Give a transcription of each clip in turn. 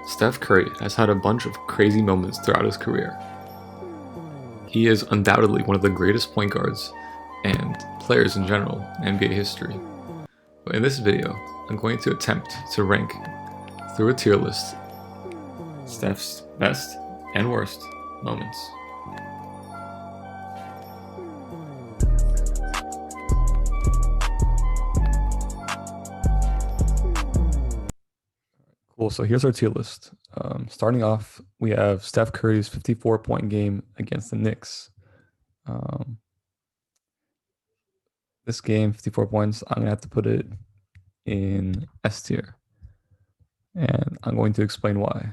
Steph Curry has had a bunch of crazy moments throughout his career. He is undoubtedly one of the greatest point guards and players in general in NBA history. But in this video, I'm going to attempt to rank, through a tier list, Steph's best and worst moments. Cool, so here's our tier list. Starting off, we have Steph Curry's 54-point game against the Knicks. This game, 54 points, I'm going to have to put it in S tier. And I'm going to explain why.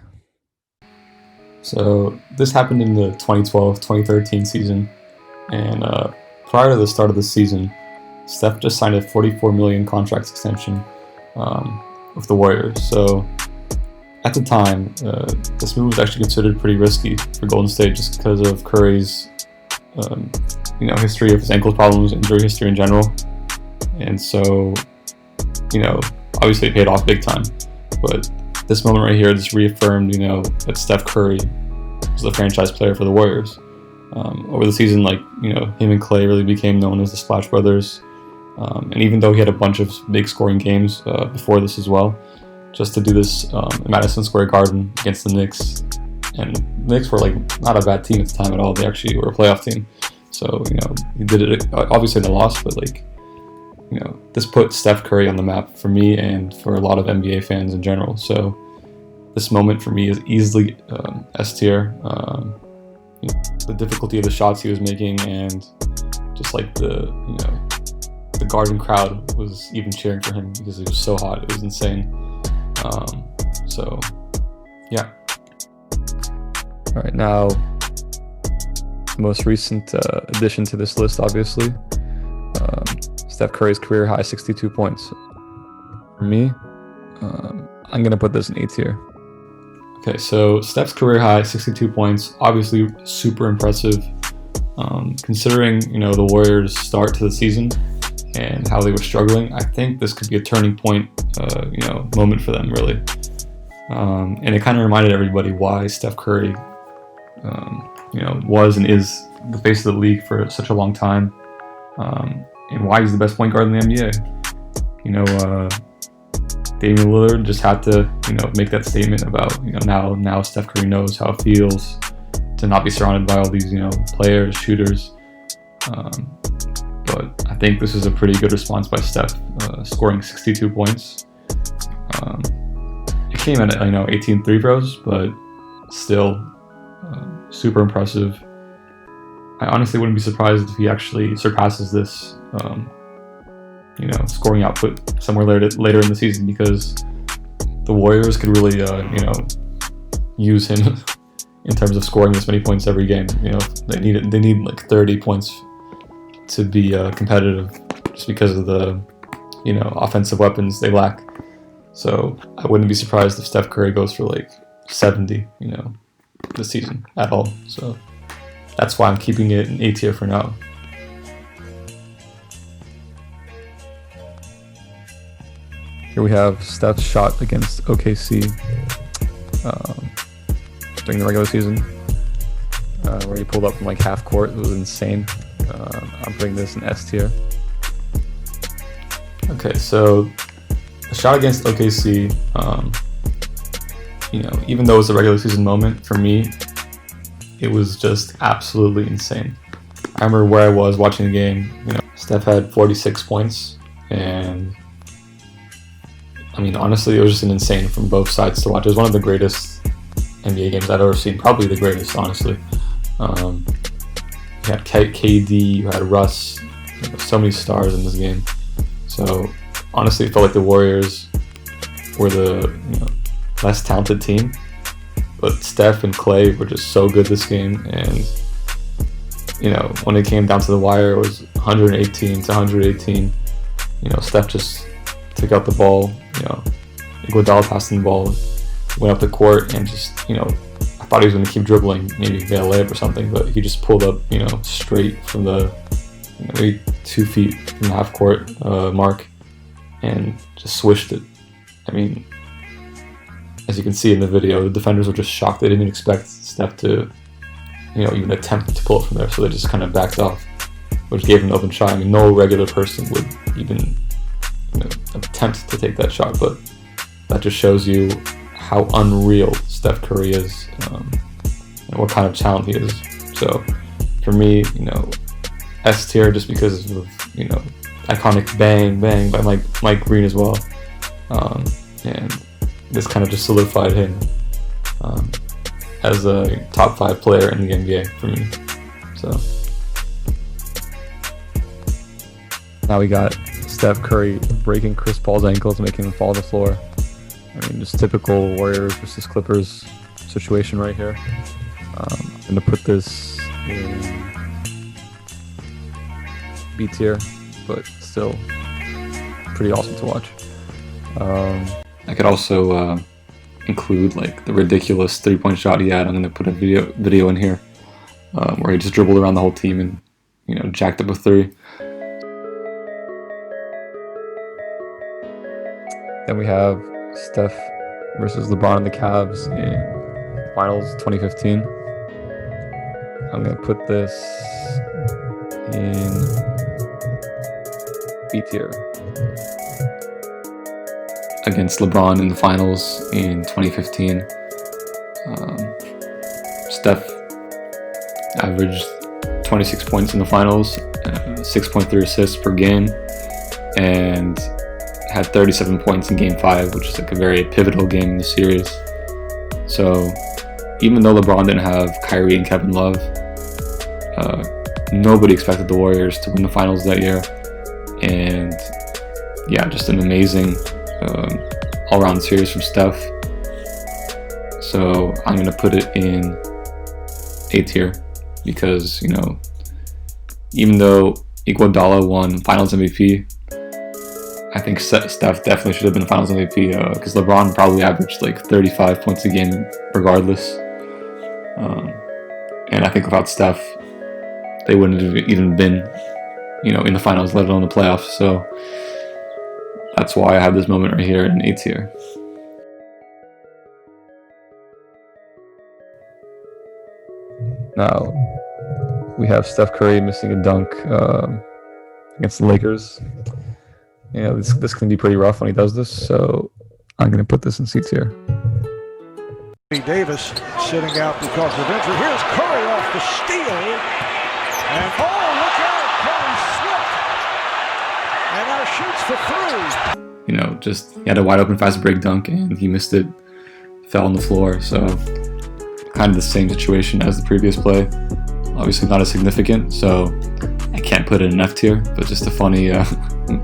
So this happened in the 2012-2013 season. And prior to the start of the season, Steph just signed a $44 million contract extension with the Warriors. So at the time, this move was actually considered pretty risky for Golden State just because of Curry's history of his ankle problems, injury history in general. And so, obviously it paid off big time. But this moment right here just reaffirmed, that Steph Curry was the franchise player for the Warriors. Over the season, him and Clay really became known as the Splash Brothers. And even though he had a bunch of big scoring games before this as well, just to do this in Madison Square Garden against the Knicks. And the Knicks were not a bad team at the time at all. They actually were a playoff team. So, he did it, obviously they lost, but this put Steph Curry on the map for me and for a lot of NBA fans in general. So this moment for me is easily S tier. The difficulty of the shots he was making and just the Garden crowd was even cheering for him because it was so hot. It was insane. So yeah. All right, now the most recent addition to this list, obviously, Steph Curry's career high 62 points. For me, I'm gonna put this in A tier. Okay, so Steph's career high 62 points, obviously super impressive. Considering the Warriors' start to the season and how they were struggling, I think this could be a turning point, moment for them, really. And it kind of reminded everybody why Steph Curry, was and is the face of the league for such a long time, and why he's the best point guard in the NBA. Damian Lillard just had to, make that statement about, now Steph Curry knows how it feels to not be surrounded by all these, players, shooters. But I think this is a pretty good response by Steph, scoring 62 points. It came at 18 free throws, but still super impressive. I honestly wouldn't be surprised if he actually surpasses this, scoring output somewhere later in the season, because the Warriors could really, use him in terms of scoring this many points every game. They need 30 points to be competitive, just because of the offensive weapons they lack. So I wouldn't be surprised if Steph Curry goes for 70 this season at all. So that's why I'm keeping it in A tier for now. Here we have Steph's shot against OKC during the regular season, where he pulled up from half court. It was insane. I'm putting this in S tier. Okay, so the shot against OKC, even though it was a regular season moment, for me, it was just absolutely insane. I remember where I was watching the game. Steph had 46 points, and honestly, it was just an insane from both sides to watch. It was one of the greatest NBA games I've ever seen, probably the greatest, honestly. You had KD, you had Russ, so many stars in this game. So honestly, it felt like the Warriors were the less talented team, but Steph and Clay were just so good this game. And when it came down to the wire, it was 118 to 118. Steph just took out the ball. Iguodala passed the ball, went up the court, and just I thought he was going to keep dribbling, maybe get a layup or something, but he just pulled up, straight from the maybe 2 feet from the half court mark, and just swished it. as you can see in the video, the defenders were just shocked. They didn't expect Steph to, even attempt to pull it from there, so they just kind of backed off, which gave him an open shot. I mean, no regular person would even attempt to take that shot, but that just shows you how unreal Steph Curry is, and what kind of talent he is. So for me, S tier, just because of iconic bang bang by Mike Green as well, and this kind of just solidified him as a top 5 player in the NBA for me. So now we got Steph Curry breaking Chris Paul's ankles, making him fall to the floor. I mean, just typical Warriors versus Clippers situation right here. I'm gonna put this in B tier, but still pretty awesome to watch. I could also include the ridiculous 3-point shot he had. I'm gonna put a video in here where he just dribbled around the whole team and jacked up a 3. Then we have Steph versus LeBron and the Cavs in Finals 2015. I'm gonna put this in B tier. Against LeBron in the Finals in 2015. Steph averaged 26 points in the Finals, 6.3 assists per game, and had 37 points in Game 5, which is a very pivotal game in the series. So even though LeBron didn't have Kyrie and Kevin Love, nobody expected the Warriors to win the Finals that year. And yeah, just an amazing all-around series from Steph. So I'm going to put it in A tier because, even though Iguodala won Finals MVP, I think Steph definitely should have been Finals MVP because LeBron probably averaged 35 points a game regardless. And I think without Steph, they wouldn't have even been, in the Finals, let alone the playoffs. So that's why I have this moment right here in A tier. Now we have Steph Curry missing a dunk against the Lakers. This can be pretty rough when he does this, so I'm going to put this in C tier. Davis sitting out because of injury. Here's Curry off the steal, and look out, Curry slipped, and now shoots for 3. Just he had a wide open fast break dunk and he missed it, fell on the floor. So kind of the same situation as the previous play. Obviously not as significant, so I can't put it in F tier, but just a funny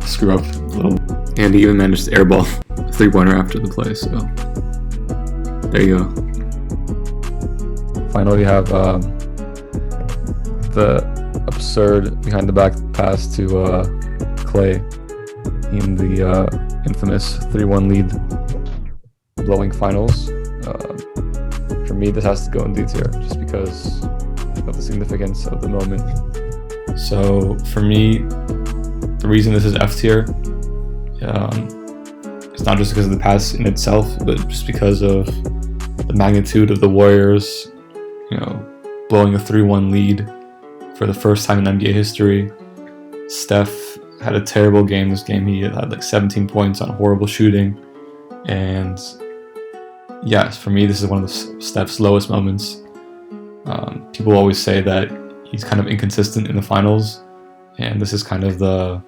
screw up little. And he even managed to airball a 3-pointer after the play. So there you go. Finally, we have the absurd behind the back pass to Clay in the infamous 3-1 lead blowing Finals. For me, this has to go in D tier just because of the significance of the moment. So for me, the reason this is F tier, it's not just because of the pass in itself, but just because of the magnitude of the Warriors, blowing a 3-1 lead for the first time in NBA history. Steph had a terrible game this game. He had 17 points on horrible shooting. And yes, for me, this is one of Steph's lowest moments. People always say that he's kind of inconsistent in the Finals. And this is kind of the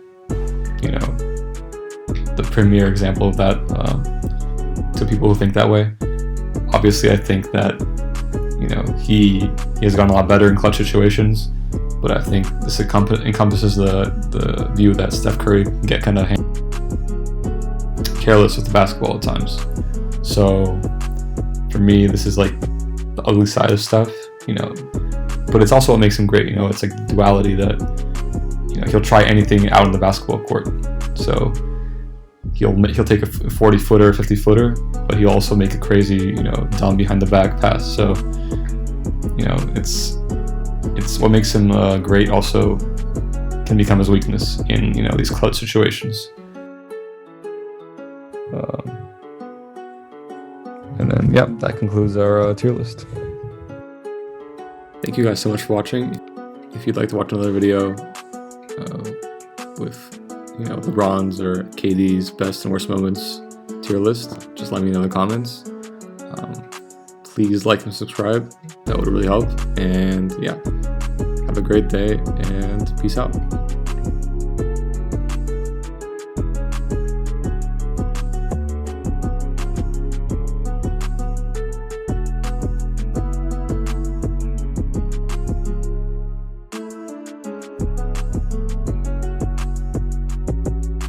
premier example of that to people who think that way. Obviously, I think that he has gotten a lot better in clutch situations, but I think this encompasses the view that Steph Curry can get kind of careless with the basketball at times. So for me, this is the ugly side of Steph, but it's also what makes him great. It's the duality that he'll try anything out on the basketball court. So he'll take a 40-footer, 50-footer, but he'll also make a crazy, down behind the back pass. So, it's what makes him great. Also, can become his weakness in these clutch situations. And then, yeah, that concludes our tier list. Thank you guys so much for watching. If you'd like to watch another video with LeBron's or KD's best and worst moments tier list, just let me know in the comments. Please like and subscribe. That would really help. And yeah, have a great day and peace out.